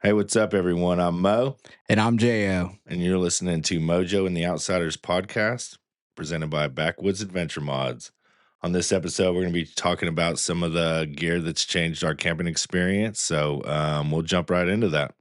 Hey, what's up, everyone? I'm Mo, And I'm Jo. and you're listening to Mojo and the Outsiders podcast, presented by Backwoods Adventure Mods. On this episode, we're going to be talking about some of the gear that's changed our camping experience. So we'll jump right into that.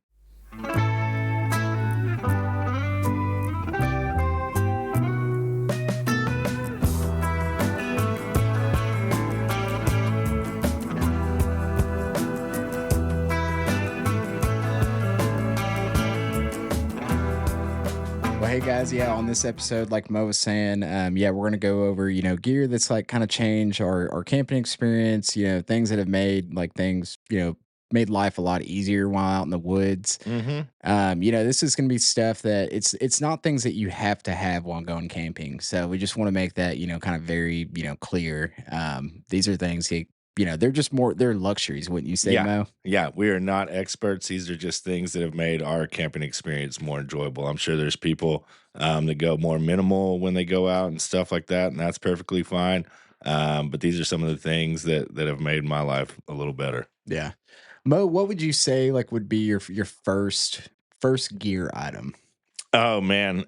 Well, hey guys, on this episode, like Mo was saying, we're gonna go over, gear that's like kind of changed our camping experience, things that have made made life a lot easier while out in the woods. Mm-hmm. This is gonna be stuff that it's not things that you have to have while going camping. So we just want to make that, kind of very, clear. These are things that, they're just they're luxuries, wouldn't you say, Yeah. Mo? Yeah. We are not experts. These are just things that have made our camping experience more enjoyable. I'm sure there's people that go more minimal when they go out and stuff like that, and that's perfectly fine. But these are some of the things that have made my life a little better. Yeah. Mo, what would you say like would be your first gear item? Oh man,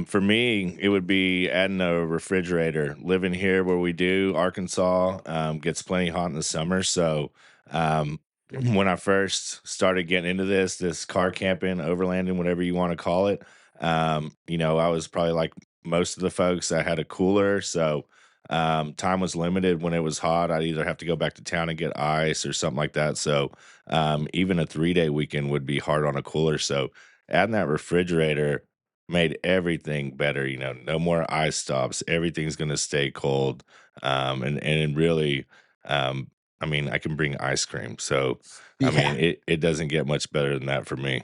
for me, it would be adding a refrigerator. Living here where we do, Arkansas gets plenty hot in the summer. So when I first started getting into this car camping, overlanding, whatever you want to call it, I was probably like most of the folks. I had a cooler, so time was limited. When it was hot, I'd either have to go back to town and get ice or something like that. So even a 3-day weekend would be hard on a cooler. So adding that refrigerator made everything better. No more ice stops. Everything's going to stay cold. And really, I can bring ice cream. So, Yeah. it doesn't get much better than that for me.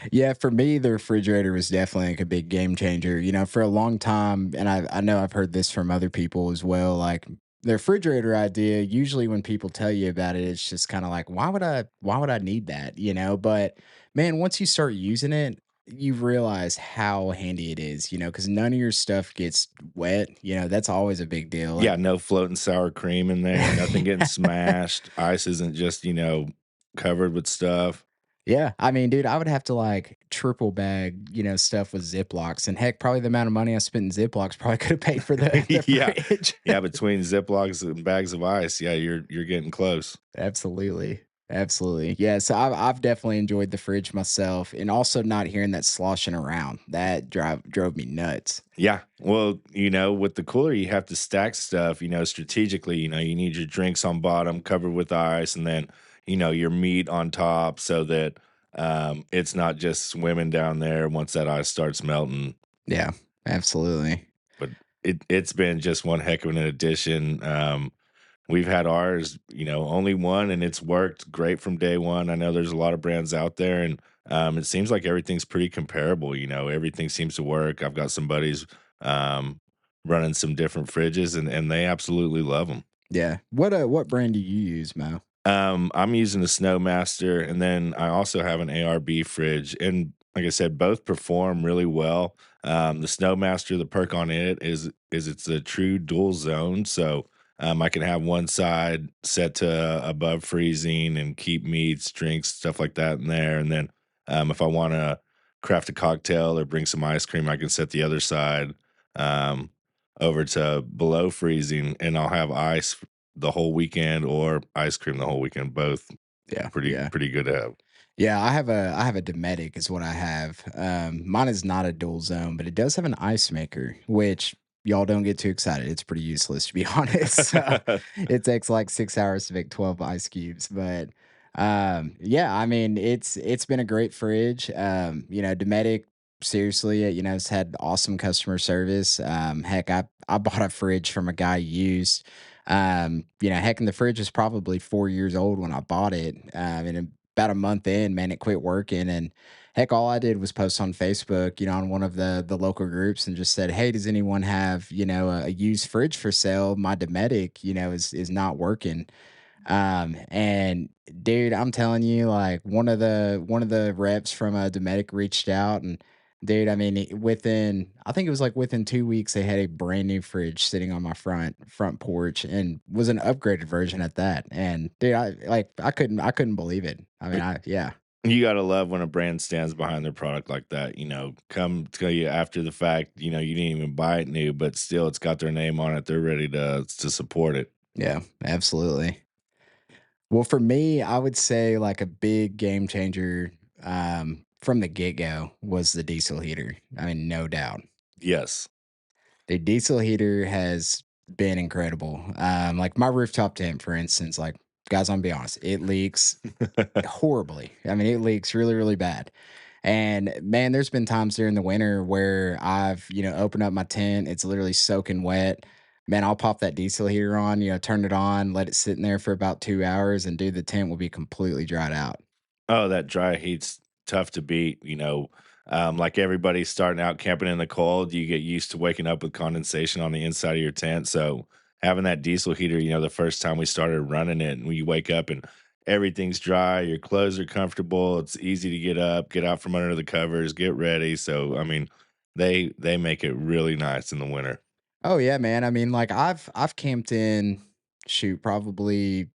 Yeah, for me, the refrigerator was definitely like a big game changer. For a long time, and I know I've heard this from other people as well, like the refrigerator idea, usually when people tell you about it, it's just kind of like, why would I need that? But man, once you start using it, you realize how handy it is, because none of your stuff gets wet. That's always a big deal. Yeah, Like, no floating sour cream in there. Nothing getting smashed. Ice isn't just, covered with stuff. yeah, I mean, dude, I would have to like triple bag, stuff with Ziplocs, and heck, probably the amount of money I spent in Ziplocs probably could have paid for the Yeah. fridge. Yeah, between Ziplocs and bags of ice, yeah, you're getting close. Absolutely, absolutely, yeah. So I've definitely enjoyed the fridge myself, and also not hearing that sloshing around that drove me nuts. Yeah. Well, with the cooler, you have to stack stuff, strategically. You need your drinks on bottom covered with ice, and then, your meat on top so that it's not just swimming down there once that ice starts melting. Yeah, absolutely. But it's been just one heck of an addition. We've had ours, only one, and it's worked great from day one. I know there's a lot of brands out there, and it seems like everything's pretty comparable. Everything seems to work. I've got some buddies running some different fridges, and they absolutely love them. Yeah. What brand do you use, Mo? I'm using the Snowmaster, and then I also have an ARB fridge, and like I said, both perform really well. The Snowmaster, the perk on it is it's a true dual zone, so I can have one side set to above freezing and keep meats, drinks, stuff like that in there, and then if I want to craft a cocktail or bring some ice cream, I can set the other side um, over to below freezing, and I'll have ice the whole weekend or ice cream the whole weekend. Both Yeah, pretty yeah. pretty good to have. Yeah, I have a Dometic is what I have. Mine is not a dual zone, but it does have an ice maker, which y'all don't get too excited. It's pretty useless to be honest. So, it takes like 6 hours to make 12 ice cubes. But yeah, I mean it's been a great fridge. Dometic seriously, it's had awesome customer service. Heck, I bought a fridge from a guy used. Heck, and the fridge is probably 4 years old when I bought it. And about a month in, man, it quit working. And heck, all I did was post on Facebook, on one of the local groups and just said, "Hey, does anyone have, a used fridge for sale? My Dometic, is not working." And dude, I'm telling you, like one of the reps from Dometic reached out and dude, I mean, I think it was like within 2 weeks, they had a brand new fridge sitting on my front porch and was an upgraded version at that. And dude, I couldn't believe it. I mean, yeah. You gotta love when a brand stands behind their product like that, come tell you after the fact, you didn't even buy it new, but still it's got their name on it. They're ready to support it. Yeah, absolutely. Well, for me, I would say like a big game changer from the get go was the diesel heater. I mean, no doubt. Yes. The diesel heater has been incredible. Like my rooftop tent, for instance, like guys, I'm gonna be honest, it leaks horribly. I mean, it leaks really, really bad. And man, there's been times during the winter where I've, opened up my tent, it's literally soaking wet. Man, I'll pop that diesel heater on, turn it on, let it sit in there for about 2 hours, and dude, the tent will be completely dried out. Oh, that dry heat's tough to beat, like everybody's starting out camping in the cold, you get used to waking up with condensation on the inside of your tent. So having that diesel heater, the first time we started running it, and you wake up and everything's dry, your clothes are comfortable, it's easy to get up, get out from under the covers, get ready. So I mean, they make it really nice in the winter. Oh yeah, man. I mean, like I've camped in shoot, probably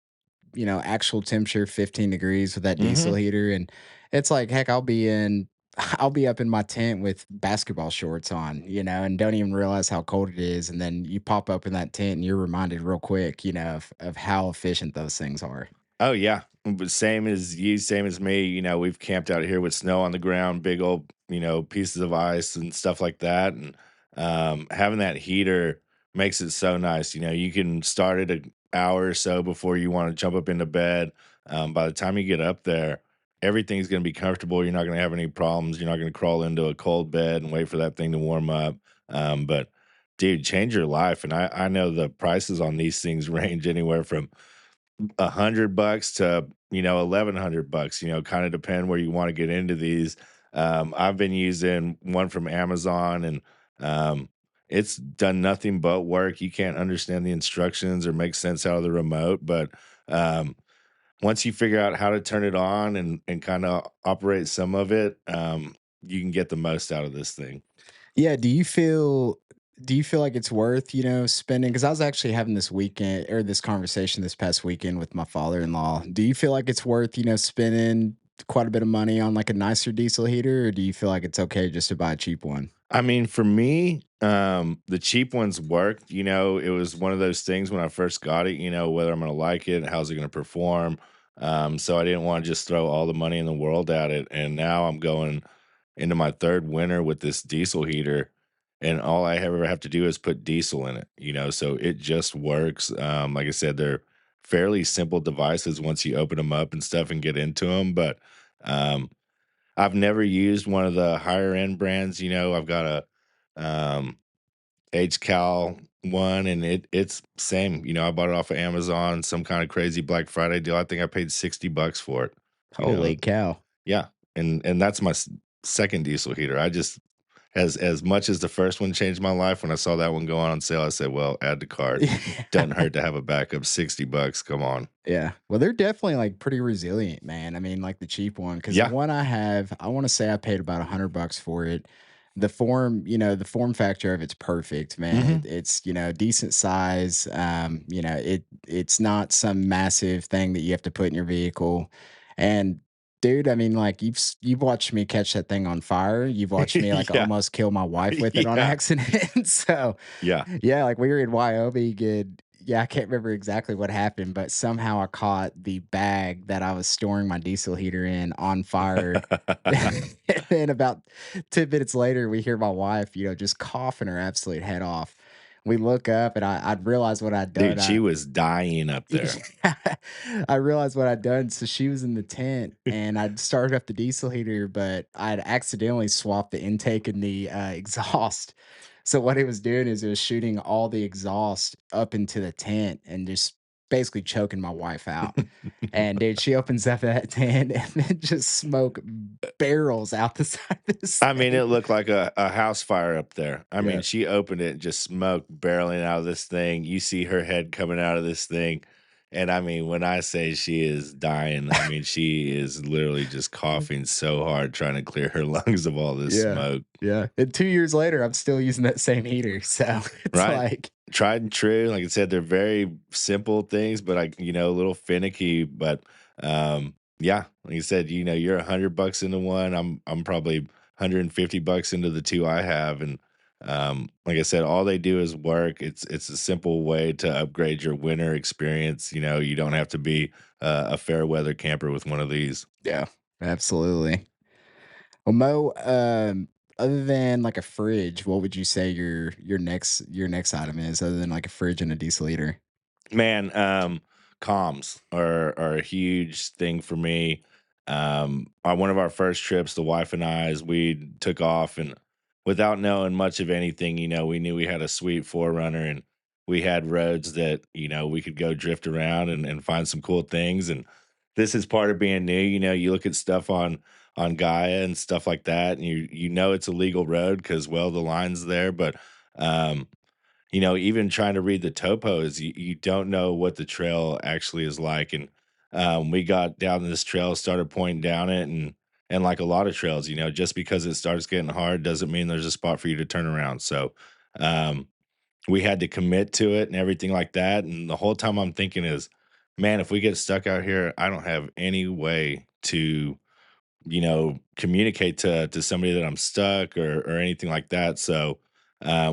actual temperature 15 degrees with that diesel Hmm. heater. And it's like, heck, I'll be up in my tent with basketball shorts on, and don't even realize how cold it is. And then you pop up in that tent and you're reminded real quick, of how efficient those things are. Oh yeah, but same as you, same as me. We've camped out here with snow on the ground, big old, pieces of ice and stuff like that. And having that heater makes it so nice. You can start it an hour or so before you want to jump up into bed. By the time you get up there, everything's going to be comfortable. You're not going to have any problems. You're not going to crawl into a cold bed and wait for that thing to warm up. But dude, change your life. And I know the prices on these things range anywhere from $100 to 1,100 bucks. Kind of depend where you want to get into these. I've been using one from Amazon, and it's done nothing but work. You can't understand the instructions or make sense out of the remote, but um, once you figure out how to turn it on and kind of operate some of it, you can get the most out of this thing. Yeah, do you feel like it's worth, spending, because I was actually having this weekend or this conversation this past weekend with my father-in-law. Do you feel like it's worth, spending quite a bit of money on like a nicer diesel heater, or do you feel like it's okay just to buy a cheap one? I mean, for me, the cheap ones worked. It was one of those things when I first got it, whether I'm going to like it, how's it going to perform. So I didn't want to just throw all the money in the world at it. And now I'm going into my third winter with this diesel heater, and all I ever have to do is put diesel in it, so it just works. Like I said, they're fairly simple devices once you open them up and stuff and get into them. But um, I've never used one of the higher end brands. I've got a HCal one, and it's same. I bought it off of Amazon, some kind of crazy Black Friday deal. I think I paid $60 for it. You know, Holy cow. yeah, and that's my second diesel heater. I just as much as the first one changed my life, when I saw that one go on sale, I said, "Well, add to cart. Doesn't hurt to have a backup. $60. Come on." Yeah. Well, they're definitely like pretty resilient, man. I mean, like the cheap one, because the Yeah. one I have, I want to say I paid about $100 for it. The form factor of it's perfect, man. Hmm. It's decent size. It's not some massive thing that you have to put in your vehicle. And dude, I mean, like you've watched me catch that thing on fire. You've watched me like Yeah. almost kill my wife with it on Yeah. accident. So Yeah. yeah, like we were in Wyoming and yeah, I can't remember exactly what happened, but somehow I caught the bag that I was storing my diesel heater in on fire. And then about 10 minutes later, we hear my wife, just coughing her absolute head off. We look up and I'd realized what I'd done. Dude, she was dying up there. Yeah, I realized what I'd done. So she was in the tent and I'd started up the diesel heater, but I'd accidentally swapped the intake and the exhaust. So what it was doing is it was shooting all the exhaust up into the tent and just basically choking my wife out. And dude, she opens up that tent and then just smoke barrels out the side of this I mean, it thing. looked like a house fire up there. I mean, Yeah. she opened it, just smoke barreling out of this thing. You see her head coming out of this thing. And I mean, when I say she is dying, I mean, she is literally just coughing so hard trying to clear her lungs of all this Yeah. smoke, Yeah. And 2 years later, I'm still using that same heater. So it's right? like, Tried and true. Like I said, they're very simple things, but a little finicky. But Yeah, like you said, you're $100 into one. I'm probably $150 into the two I have, and like I said, all they do is work. It's a simple way to upgrade your winter experience. You don't have to be a fair weather camper with one of these. Yeah, absolutely. Well, Mo, other than like a fridge, what would you say your next item is, other than like a fridge and a diesel heater? Man, comms are a huge thing for me. On one of our first trips, the wife and I's, we took off, and without knowing much of anything, we knew we had a sweet forerunner, and we had roads that we could go drift around and find some cool things. And this is part of being new. You look at stuff on Gaia and stuff like that, and you know it's a legal road because the line's there, but um even trying to read the topos, you don't know what the trail actually is like. And we got down this trail, started pointing down it, and like a lot of trails, just because it starts getting hard doesn't mean there's a spot for you to turn around. So um, we had to commit to it and everything like that. And the whole time I'm thinking is, man, if we get stuck out here, I don't have any way to communicate to somebody that I'm stuck or anything like that. So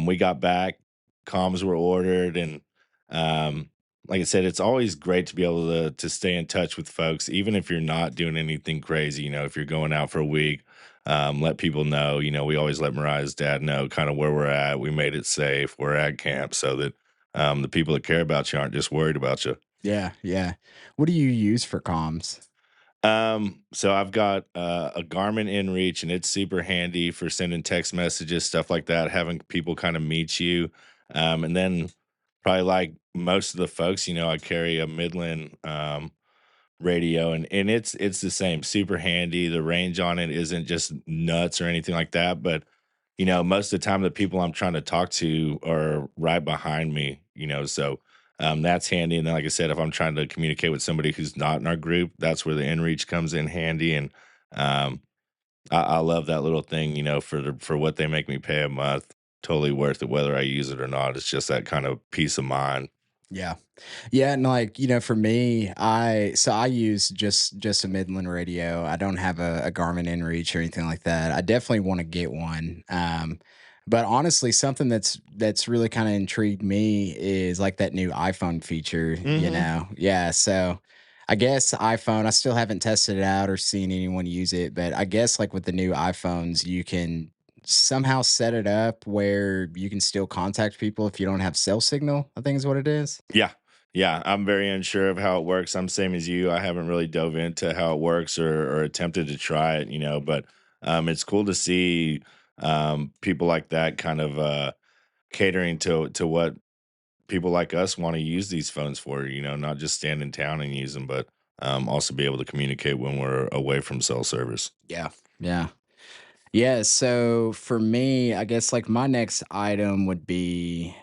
we got back, comms were ordered, and um, like I said, it's always great to be able to stay in touch with folks, even if you're not doing anything crazy. If you're going out for a week, let people know. We always let Mariah's dad know kind of where we're at. We made it safe. We're at camp so that the people that care about you aren't just worried about you. Yeah, yeah. What do you use for comms? So I've got a Garmin Inreach, and it's super handy for sending text messages, stuff like that, having people kind of meet you. And then probably like most of the folks, I carry a Midland radio, and it's the same, super handy. The range on it isn't just nuts or anything like that, but most of the time the people I'm trying to talk to are right behind me, so that's handy. And then, like I said, if I'm trying to communicate with somebody who's not in our group, that's where the inreach comes in handy. And um I love that little thing, for what they make me pay a month. Totally worth it whether I use it or not. It's just that kind of peace of mind. Yeah. Yeah, and like, for me, I use just a Midland radio. I don't have a Garmin InReach or anything like that. I definitely want to get one. But honestly, something that's really kind of intrigued me is like that new iPhone feature, Hmm. Yeah, so I guess iPhone, I still haven't tested it out or seen anyone use it, but I guess like with the new iPhones, you can somehow set it up where you can still contact people if you don't have cell signal, I think is what it is. Yeah. Yeah. I'm very unsure of how it works. I'm same as you. I haven't really dove into how it works or attempted to try it, but it's cool to see people like that kind of catering to what people like us want to use these phones for, not just stand in town and use them, but also be able to communicate when we're away from cell service. Yeah. Yeah. Yeah, so for me, I guess like my next item would be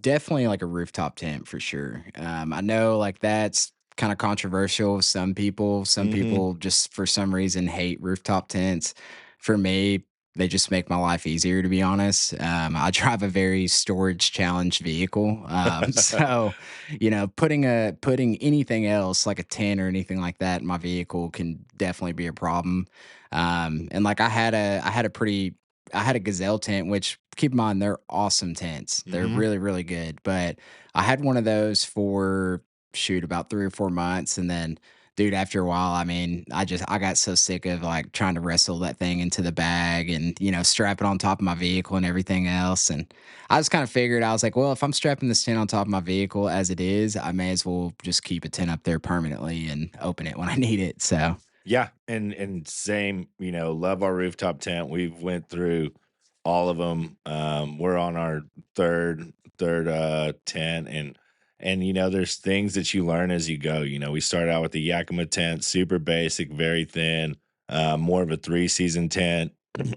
definitely like a rooftop tent for sure. I know like that's kind of controversial with some people. Some Hmm. people just for some reason hate rooftop tents. For me, they just make my life easier to be honest. I drive a very storage challenged vehicle. So, putting anything else like a tent or anything like that in my vehicle can definitely be a problem. And like I had a Gazelle tent, which keep in mind they're awesome tents. They're Hmm. really, really good. But I had one of those for shoot about 3 or 4 months. And then dude, after a while, I mean, I got so sick of like trying to wrestle that thing into the bag and, strap it on top of my vehicle and everything else. And I just kind of figured I was like, well, if I'm strapping this tent on top of my vehicle as it is, I may as well just keep a tent up there permanently and open it when I need it. So Yeah, and same, love our rooftop tent. We've went through all of them. We're on our third tent, and there's things that you learn as you go. We start out with the Yakima tent, super basic, very thin, more of a 3 season tent.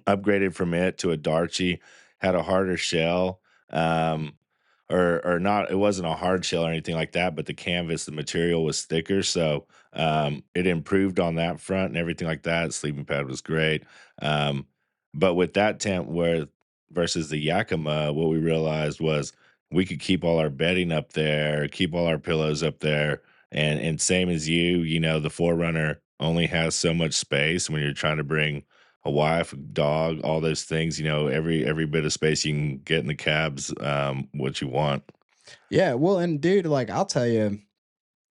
Upgraded from it to a Darchi, had a harder shell. Or not, it wasn't a hard shell or anything like that, but the canvas, the material was thicker, so it improved on that front and everything like that. Sleeping pad was great. Um, but with that tent where versus the Yakima, what we realized was we could keep all our bedding up there, keep all our pillows up there, and same as you, the Forerunner. only has so much space when you're trying to bring a wife, a dog, all those things, every bit of space you can get in the cab's what you want. Yeah, well, and dude, like I'll tell you,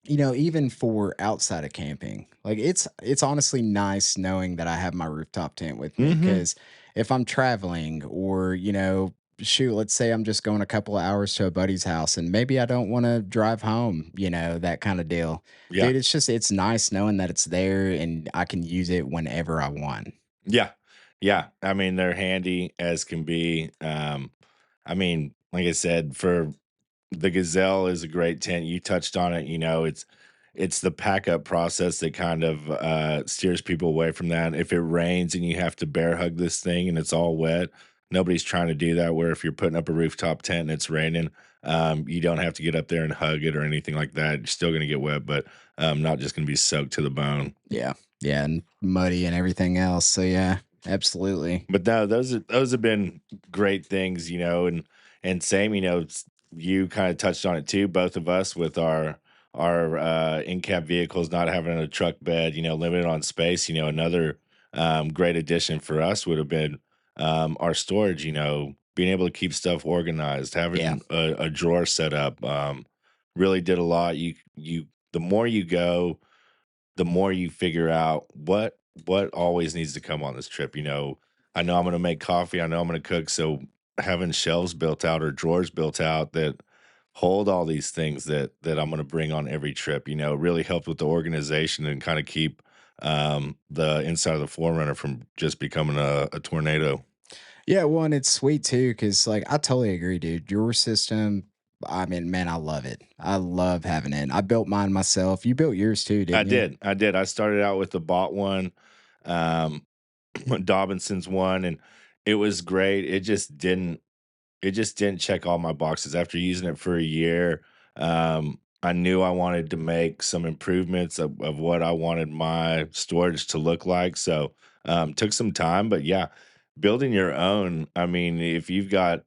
even for outside of camping, like it's honestly nice knowing that I have my rooftop tent with me Mhm. cuz if I'm traveling or, shoot, let's say I'm just going a couple of hours to a buddy's house and maybe I don't want to drive home, that kind of deal. Yeah. Dude, it's nice knowing that it's there and I can use it whenever I want. Yeah. Yeah. I mean, they're handy as can be. I mean, like I said, for the Gazelle is a great tent. You touched on it, it's the pack up process that kind of steers people away from that. If it rains and you have to bear hug this thing and it's all wet, nobody's trying to do that. Where if you're putting up a rooftop tent and it's raining, you don't have to get up there and hug it or anything like that. You're still going to get wet, but not just going to be soaked to the bone. Yeah. Yeah, and muddy and everything else. So yeah, absolutely. But no, those have been great things, and same, you kind of touched on it too. Both of us with our in cab vehicles not having a truck bed, limited on space. Another great addition for us would have been our storage. Being able to keep stuff organized, Yeah. having a drawer set up, really did a lot. The more you go, the more you figure out what always needs to come on this trip. I know I'm going to make coffee. I know I'm going to cook. So having shelves built out or drawers built out that hold all these things that I'm going to bring on every trip, really helped with the organization and kind of keep the inside of the Forerunner from just becoming a tornado. Yeah, well, and it's sweet too, because like I totally agree, dude. Your system, I mean, man, I love it. I love having it. I built mine myself. You built yours too, I didn't you? did. I did. I started out with the bought one. Um, Dobinson's one, and it was great. It just didn't check all my boxes. After using it for a year, I knew I wanted to make some improvements of what I wanted my storage to look like. So took some time, but yeah, building your own. I mean, if you've got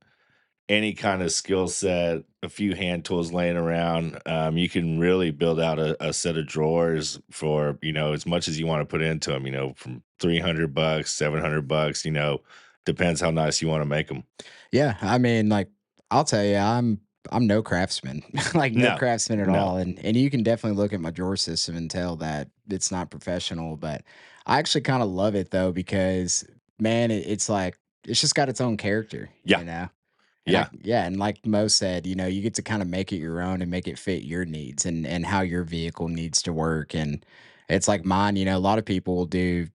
any kind of skill set, a few hand tools laying around, you can really build out a set of drawers for, as much as you want to put into them, from $300, $700, depends how nice you want to make them. Yeah, I mean, like I'll tell you, I'm no craftsman, like no No, craftsman at no. all, and you can definitely look at my drawer system and tell that it's not professional. But I actually kind of love it though because man, it's like it's just got its own character, Yeah, And yeah. yeah, and like Mo said, you get to kind of make it your own and make it fit your needs and how your vehicle needs to work. And it's like mine, a lot of people will do,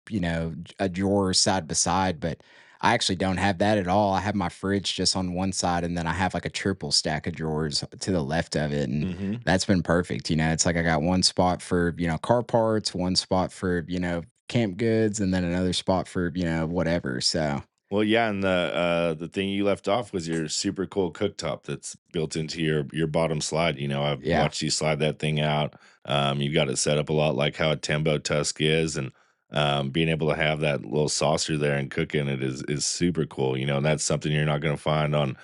a drawer side by side, but I actually don't have that at all. I have my fridge just on one side and then I have like a triple stack of drawers to the left of it. And Mhm. that's been perfect. It's like I got one spot for, car parts, one spot for, camp goods, and then another spot for, whatever. So Well, yeah, and the thing you left off was your super cool cooktop that's built into your bottom slide. I've yeah. watched you slide that thing out. You've got it set up a lot like how a Tembo Tusk is, and being able to have that little saucer there and cook in it is super cool. And that's something you're not going to find on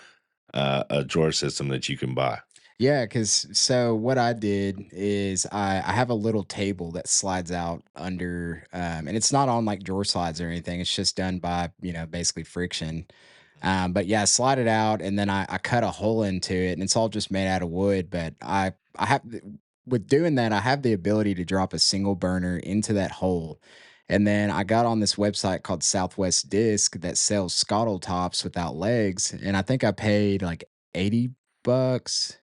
a drawer system that you can buy. Yeah, because so what I did is I have a little table that slides out under, and it's not on like drawer slides or anything. It's just done by basically friction. But yeah, I slide it out, and then I cut a hole into it, and it's all just made out of wood. But I have with doing that, I have the ability to drop a single burner into that hole. And then I got on this website called Southwest Disc that sells scuttle tops without legs, and I think I paid like 80 bucks,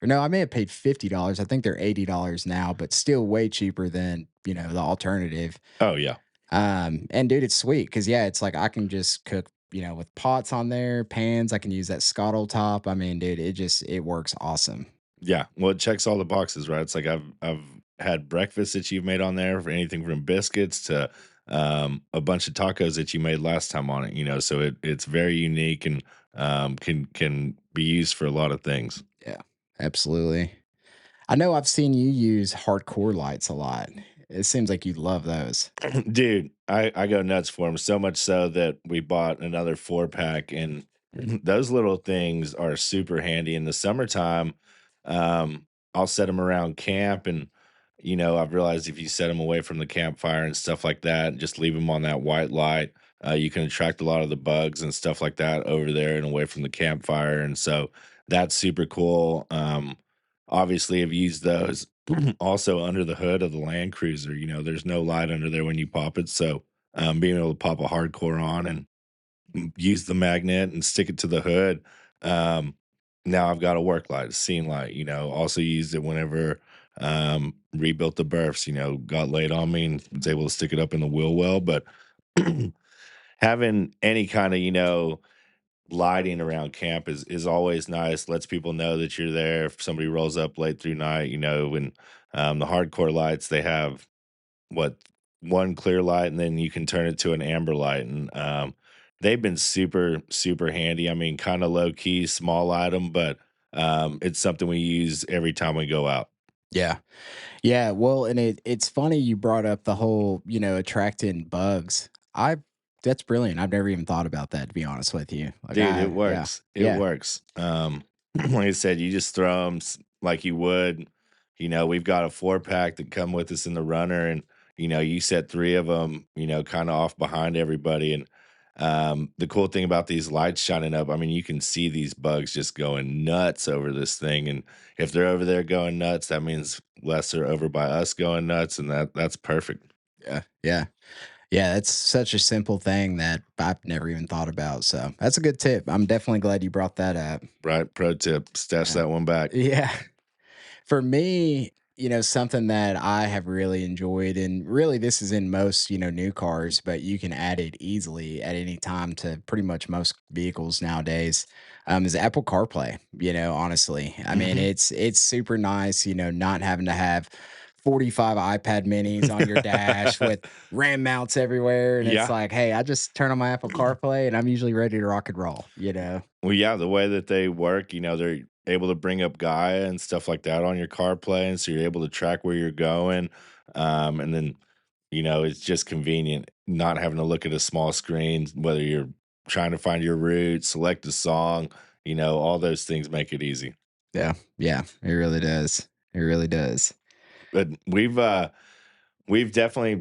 or no, I may have paid $50. I think they're $80 now, but still way cheaper than, the alternative. Oh yeah. And dude, it's sweet because yeah, it's like I can just cook, with pots on there, pans. I can use that scuttle top. I mean, dude, it works awesome. Yeah, well, it checks all the boxes, right? It's like I've had breakfast that you've made on there for anything from biscuits to a bunch of tacos that you made last time on it. So it's very unique and can be used for a lot of things. Yeah, absolutely. I know I've seen you use hardcore lights a lot. It seems like you love those. Dude, I go nuts for them so much so that we bought another 4 pack, and those little things are super handy in the summertime. I'll set them around camp, and I've realized if you set them away from the campfire and stuff like that, and just leave them on that white light, you can attract a lot of the bugs and stuff like that over there and away from the campfire. And so that's super cool. Obviously, I've used those also under the hood of the Land Cruiser. There's no light under there when you pop it. So being able to pop a hardcore on and use the magnet and stick it to the hood. Um, Now I've got a work light, a scene light, also used it whenever rebuilt the berths, got laid on me and was able to stick it up in the wheel well. But having any kind of, lighting around camp is always nice. Lets people know that you're there. If somebody rolls up late through night, when the hardcore lights, they have what, one clear light, and then you can turn it to an amber light, and they've been super super handy. I mean, kind of low key, small item, but it's something we use every time we go out. Yeah. Yeah, well, and it's funny you brought up the whole, attracting bugs. I That's brilliant. I've never even thought about that, to be honest with you. Like Dude, it yeah. works. It Yeah. works. Like I said, you just throw them like you would. We've got a 4 pack that come with us in the runner, and you set three of them, kind of off behind everybody. And the cool thing about these lights shining up, I mean, you can see these bugs just going nuts over this thing. And if they're over there going nuts, that means less are over by us going nuts, and that's perfect. Yeah. Yeah. Yeah, that's such a simple thing that I've never even thought about. So, that's a good tip. I'm definitely glad you brought that up. Right? Pro tip: stash Yeah. that one back. Yeah. For me, something that I have really enjoyed, and really this is in most, new cars, but you can add it easily at any time to pretty much most vehicles nowadays, is Apple CarPlay. Honestly, I mean, Hmm. it's super nice, not having to have 45 iPad minis on your dash with RAM mounts everywhere. And it's Yeah. like, hey, I just turn on my Apple CarPlay and I'm usually ready to rock and roll. Well, yeah, the way that they work, they're able to bring up Gaia and stuff like that on your CarPlay, and so you're able to track where you're going. And then, it's just convenient not having to look at a small screen, whether you're trying to find your route, select a song, all those things make it easy. Yeah. Yeah. It really does. It really does. But we've definitely,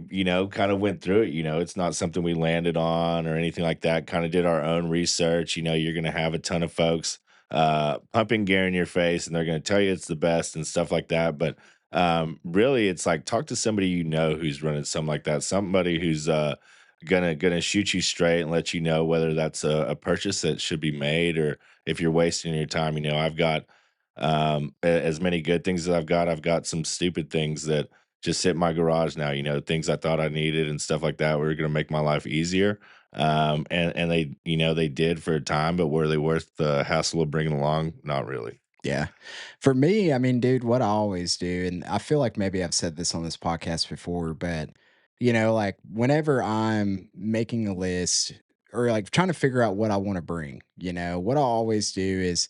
kind of went through it. It's not something we landed on or anything like that. Kind of did our own research. You're going to have a ton of folks pumping gear in your face, and they're going to tell you it's the best and stuff like that. But really, it's like talk to somebody who's running something like that. Somebody who's gonna shoot you straight and let you know whether that's a purchase that should be made, or if you're wasting your time. I've got as many good things as I've got some stupid things that just sit in my garage now, things I thought I needed and stuff like that were gonna make my life easier. And they, they did for a time, but were they worth the hassle of bringing along? Not really. Yeah. For me, I mean, dude, what I always do, and I feel like maybe I've said this on this podcast before, but, like whenever I'm making a list or like trying to figure out what I want to bring, what I always do is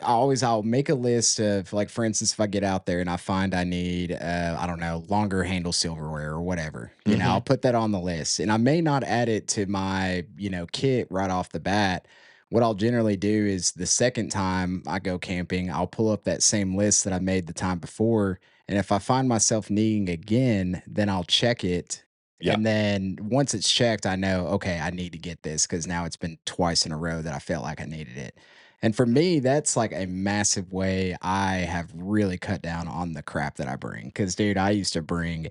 I'll make a list of, like, for instance, if I get out there and I find I need I don't know, longer handle silverware or whatever, I'll Mhm. put that on the list. And I may not add it to my, kit right off the bat. What I'll generally do is the second time I go camping, I'll pull up that same list that I made the time before. And if I find myself needing again, then I'll check it. Yeah. And then once it's checked, I know, okay, I need to get this because now it's been twice in a row that I felt like I needed it. And for me, that's like a massive way I have really cut down on the crap that I bring. Cause dude, I used to bring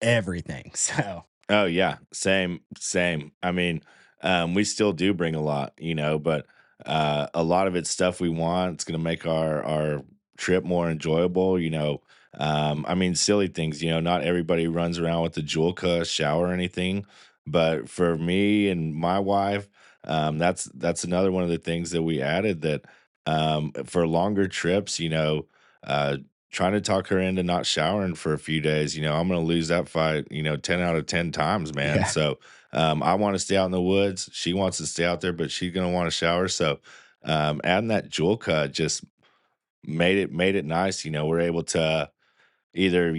everything. So Oh yeah, same, same. I mean, we still do bring a lot, but a lot of it's stuff we want. It's gonna make our trip more enjoyable. I mean, silly things. Not everybody runs around with the jewel cuss shower or anything, but for me and my wife, that's another one of the things that we added that for longer trips. Uh, Trying to talk her into not showering for a few days, I'm going to lose that fight, 10 out of 10 times, man. yeah, So I want to stay out in the woods. She wants to stay out there, but she's going to want to shower. So adding that jewel cut just made it nice. We're able to either,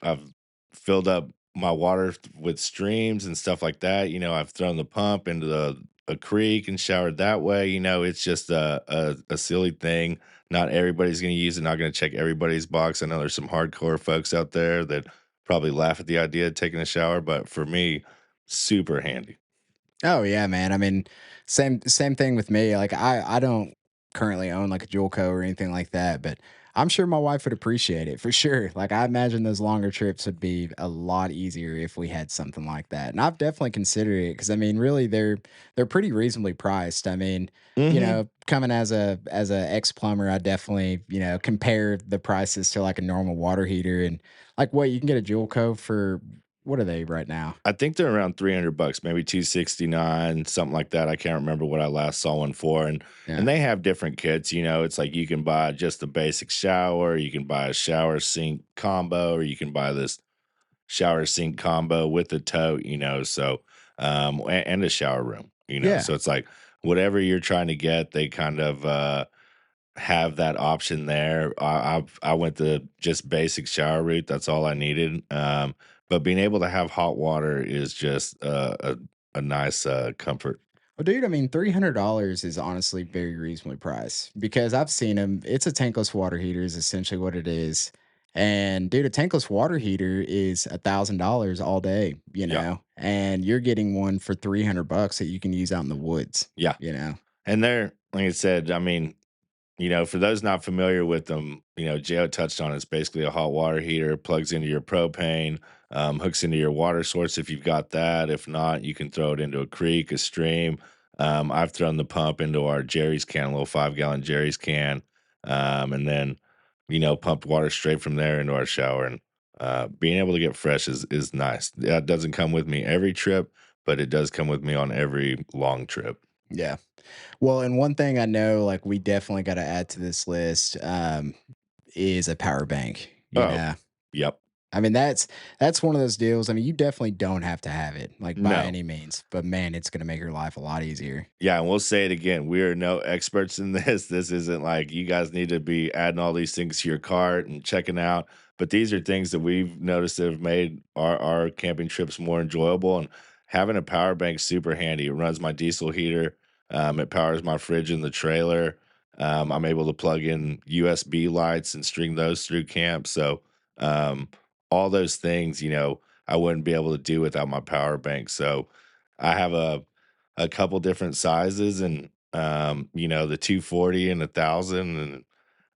I've filled up my water with streams and stuff like that. I've thrown the pump into a creek and showered that way. It's just a silly thing. Not everybody's going to use it. Not going to check everybody's box. I know there's some hardcore folks out there that probably laugh at the idea of taking a shower, but for me, super handy. Oh yeah, man. I mean, same thing with me. Like I don't currently own like a jewel co or anything like that, but I'm sure my wife would appreciate it for sure. Like I imagine those longer trips would be a lot easier if we had something like that. And I've definitely considered it because I mean, really they're pretty reasonably priced. I mean, Hmm. coming as a ex plumber, I definitely, compare the prices to like a normal water heater and like what you can get a jewel co for what are they right now? I think they're around 300 bucks, maybe 269, something like that. I can't remember what I last saw one for. And Yeah. they have different kits, it's like you can buy just the basic shower, you can buy a shower sink combo, or you can buy this shower sink combo with a tote, so and a shower room, Yeah. so it's like whatever you're trying to get, they kind of have that option there. I went the just basic shower route. That's all I needed. But being able to have hot water is just a nice comfort. Well, dude, I mean, $300 is honestly very reasonably priced because I've seen them. It's a tankless water heater, is essentially what it is. And dude, a tankless water heater is $1,000 all day, Yeah, and you're getting one for 300 bucks that you can use out in the woods, yeah. you know. And they're like I said, I mean, for those not familiar with them, Joe touched on it's basically a hot water heater, plugs into your propane, hooks into your water source if you've got that. If not, you can throw it into a creek, a stream. I've thrown the pump into our Jerry's can, a little 5-gallon Jerry's can, and then, pumped water straight from there into our shower. And being able to get fresh is nice. That doesn't come with me every trip, but it does come with me on every long trip. Yeah. Well, and one thing I know, like, we definitely got to add to this list is a power bank, Oh, yep. I mean, that's one of those deals. I mean, you definitely don't have to have it, like, by No. any means, but man, it's gonna make your life a lot easier. Yeah, and we'll say it again. We are no experts in this. This isn't like you guys need to be adding all these things to your cart and checking out. But these are things that we've noticed that have made our camping trips more enjoyable. And having a power bank super handy. It runs my diesel heater. It powers my fridge in the trailer. I'm able to plug in USB lights and string those through camp. So um, all those things, I wouldn't be able to do without my power bank. So I have a couple different sizes and the 240 and 1,000.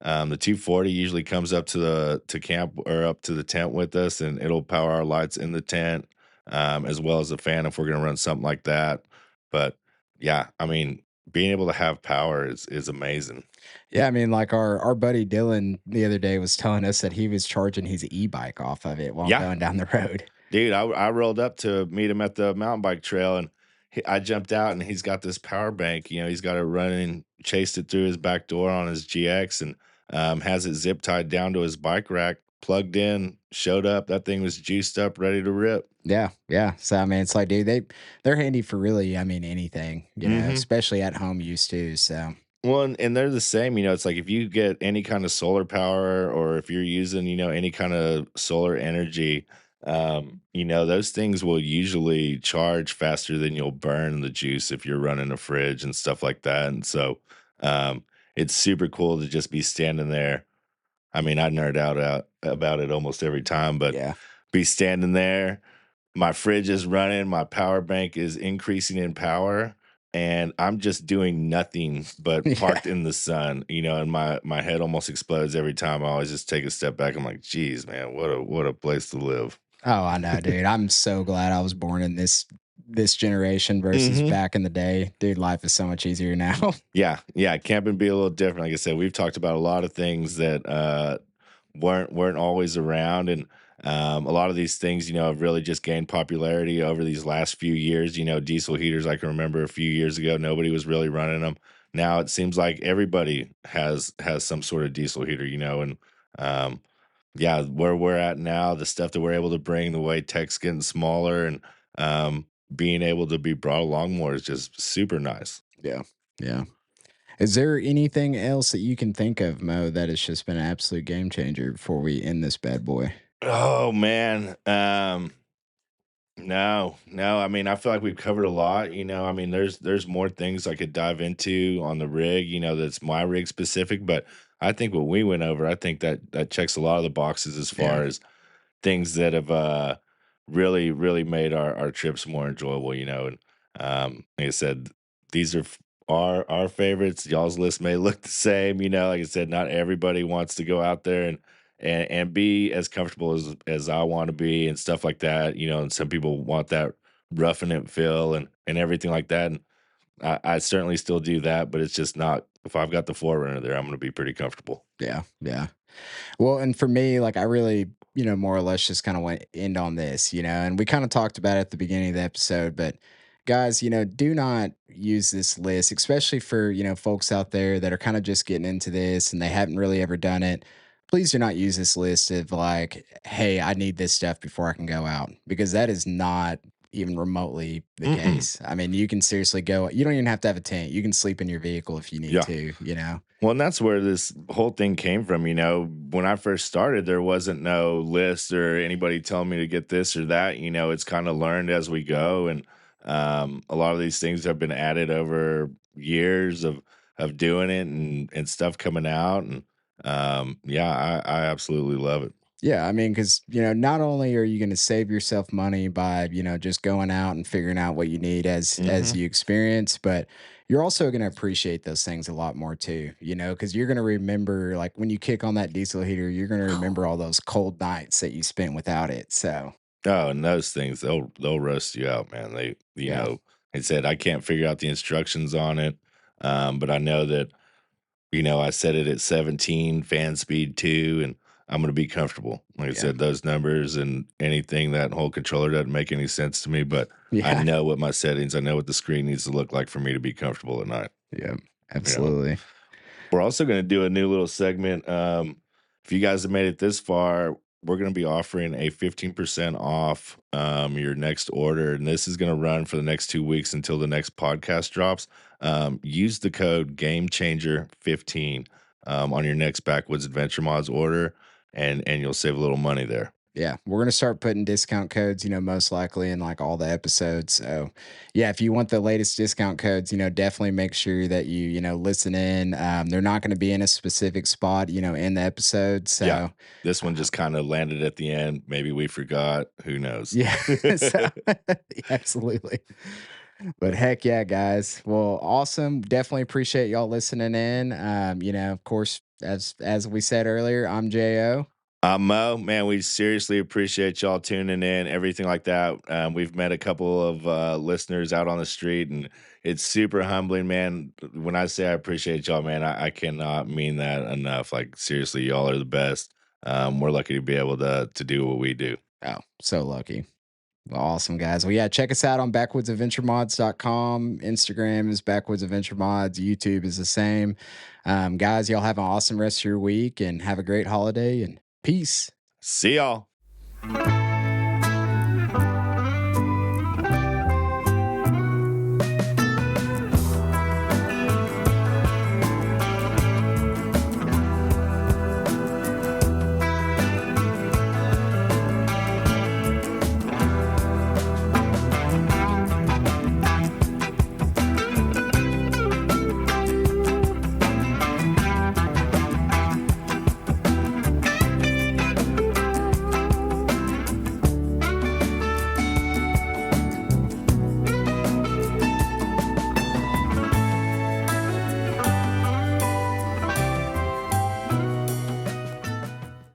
And the 240 usually comes up to the to camp or up to the tent with us, and it'll power our lights in the tent, as well as a fan if we're going to run something like that. But yeah, I mean, being able to have power is amazing. Yeah, I mean, like, our buddy Dylan the other day was telling us that he was charging his e-bike off of it while Yeah. going down the road. Dude, I rolled up to meet him at the mountain bike trail, and I jumped out, and he's got this power bank. He's got it running, chased it through his back door on his GX, and has it zip tied down to his bike rack, plugged in, showed up. That thing was juiced up, ready to rip. Yeah, yeah. So, I mean, it's like, dude, they're handy for really, I mean, anything, Hmm. especially at home use too, so Well, and they're the same. It's like if you get any kind of solar power, or if you're using, any kind of solar energy, those things will usually charge faster than you'll burn the juice if you're running a fridge and stuff like that. And so it's super cool to just be standing there. I mean, I nerd out about it almost every time, but yeah. be standing there, my fridge is running, my power bank is increasing in power, and I'm just doing nothing but Yeah. parked in the sun, and my head almost explodes every time. I always just take a step back. I'm like, geez, man, what a place to live. Oh, I know, dude. I'm so glad I was born in this generation versus Hmm. back in the day. Dude, life is so much easier now. Yeah, yeah, camping be a little different. Like I said, we've talked about a lot of things that weren't always around, and a lot of these things, have really just gained popularity over these last few years. Diesel heaters. I can remember a few years ago, nobody was really running them. Now it seems like everybody has some sort of diesel heater. And um, yeah, where we're at now, the stuff that we're able to bring, the way tech's getting smaller, and being able to be brought along more is just super nice. Yeah. Yeah. Is there anything else that you can think of, Mo, that has just been an absolute game changer before we end this bad boy? Oh man. No, no. I mean, I feel like we've covered a lot. I mean, there's more things I could dive into on the rig. That's my rig specific. But I think what we went over, I think that checks a lot of the boxes as Yeah. far as things that have really, really made our trips more enjoyable. And like I said, these are our favorites. Y'all's list may look the same. Like I said, not everybody wants to go out there and be as comfortable as I want to be and stuff like that. And some people want that roughing it feel and everything like that. And I certainly still do that, but it's just not. If I've got the Forerunner there, I'm going to be pretty comfortable. Yeah. Yeah. Well, and for me, like I really, more or less just kind of went end on this, and we kind of talked about it at the beginning of the episode, but guys, do not use this list, especially for, folks out there that are kind of just getting into this and they haven't really ever done it. Please do not use this list of like, hey, I need this stuff before I can go out, because that is not even remotely the Mm-mm. case. I mean, you can seriously go, you don't even have to have a tent. You can sleep in your vehicle if you need Yeah. to. Well, and that's where this whole thing came from. When I first started, there wasn't no list or anybody telling me to get this or that. It's kind of learned as we go, and a lot of these things have been added over years of doing it and stuff coming out. And yeah, I absolutely love it. Yeah, I mean, because not only are you going to save yourself money by just going out and figuring out what you need as Hmm. you experience, but you're also going to appreciate those things a lot more too. Because you're going to remember, like when you kick on that diesel heater, you're going to remember all those cold nights that you spent without it. So Oh, and those things they'll roast you out, man. yeah, I said I can't figure out the instructions on it, but I know that. I set it at 17 fan speed 2, and I'm gonna be comfortable. Like I yeah, said, those numbers and anything, that whole controller doesn't make any sense to me, but I yeah, know what my settings, I know what the screen needs to look like for me to be comfortable at night, yeah, you know? absolutely. We're also gonna do a new little segment. If you guys have made it this far, we're gonna be offering a 15% off your next order, and this is gonna run for the next 2 weeks until the next podcast drops. Use the code GameChanger15 on your next Backwoods Adventure Mods order, and you'll save a little money there. Yeah, we're gonna start putting discount codes, most likely in like all the episodes. So, yeah, if you want the latest discount codes, definitely make sure that you listen in. They're not going to be in a specific spot, in the episode. Yeah, So, this one uh, just kind of landed at the end. Maybe we forgot. Who knows? yeah, so, absolutely. But heck yeah, guys. Well, awesome. Definitely appreciate y'all listening in. Of course, as we said earlier, I'm Jo. Mo, man, we seriously appreciate y'all tuning in, everything like that. We've met a couple of listeners out on the street, and it's super humbling, man. When I say I appreciate y'all, man, I cannot mean that enough. Like seriously, y'all are the best. We're lucky to be able to do what we do. Oh, so lucky. Well, awesome, guys. Well, yeah, check us out on backwoodsadventuremods.com. Instagram is Backwoods Adventure Mods. YouTube is the same. Guys, y'all have an awesome rest of your week and have a great holiday and peace. See y'all.